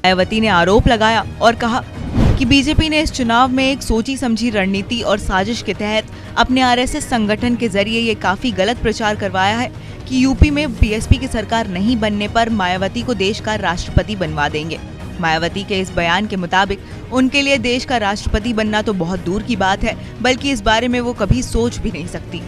मायावती ने आरोप लगाया और कहा कि बीजेपी ने इस चुनाव में एक सोची समझी रणनीति और साजिश के तहत अपने आरएसएस संगठन के जरिए ये काफी गलत प्रचार करवाया है कि यूपी में बीएसपी की सरकार नहीं बनने पर मायावती को देश का राष्ट्रपति बनवा देंगे। मायावती के इस बयान के मुताबिक उनके लिए देश का राष्ट्रपति बनना तो बहुत दूर की बात है, बल्कि इस बारे में वो कभी सोच भी नहीं सकती।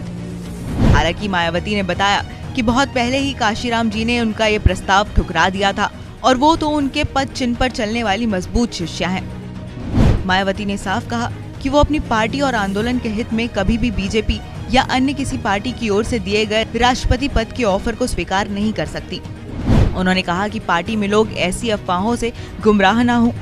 हालांकि मायावती ने बताया कि बहुत पहले ही काशीराम जी ने उनका ये प्रस्ताव ठुकरा दिया था और वो तो उनके पद चिन्ह पर चलने वाली मजबूत शिष्या हैं। मायावती ने साफ कहा कि वो अपनी पार्टी और आंदोलन के हित में कभी भी बीजेपी या अन्य किसी पार्टी की ओर से दिए गए राष्ट्रपति पद के ऑफर को स्वीकार नहीं कर सकती। उन्होंने कहा कि पार्टी में लोग ऐसी अफवाहों से गुमराह ना हो।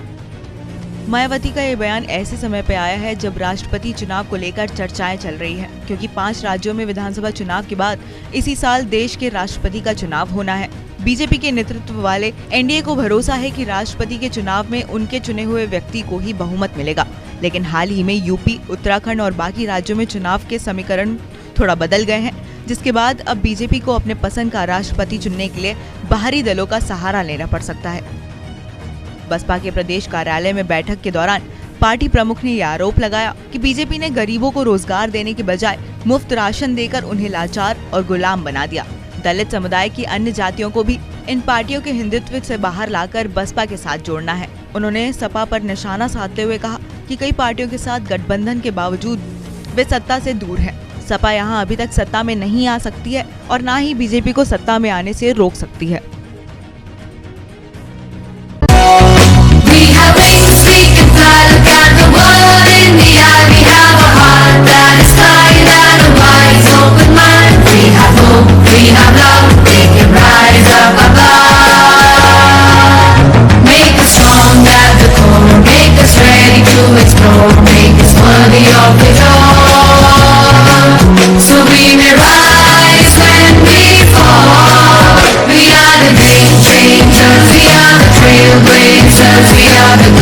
मायावती का ये बयान ऐसे समय पे आया है जब राष्ट्रपति चुनाव को लेकर चर्चाएं चल रही हैं, क्योंकि 5 राज्यों में विधानसभा चुनाव के बाद इसी साल देश के राष्ट्रपति का चुनाव होना है। बीजेपी के नेतृत्व वाले एनडीए को भरोसा है कि राष्ट्रपति के चुनाव में उनके चुने हुए व्यक्ति को ही बहुमत मिलेगा, लेकिन हाल ही में यूपी, उत्तराखंड और बाकी राज्यों में चुनाव के समीकरण थोड़ा बदल गए हैं, जिसके बाद अब बीजेपी को अपने पसंद का राष्ट्रपति चुनने के लिए बाहरी दलों का सहारा लेना पड़ सकता है। बसपा के प्रदेश कार्यालय में बैठक के दौरान पार्टी प्रमुख ने यह आरोप लगाया कि बीजेपी ने गरीबों को रोजगार देने के बजाय मुफ्त राशन देकर उन्हें लाचार और गुलाम बना दिया। दलित समुदाय की अन्य जातियों को भी इन पार्टियों के हिंदुत्व से बाहर लाकर बसपा के साथ जोड़ना है। उन्होंने सपा पर निशाना साधते हुए कहा कि कई पार्टियों के साथ गठबंधन के बावजूद वे सत्ता से दूर हैं। सपा यहां अभी तक सत्ता में नहीं आ सकती है और न ही बीजेपी को सत्ता में आने से रोक सकती है। We are the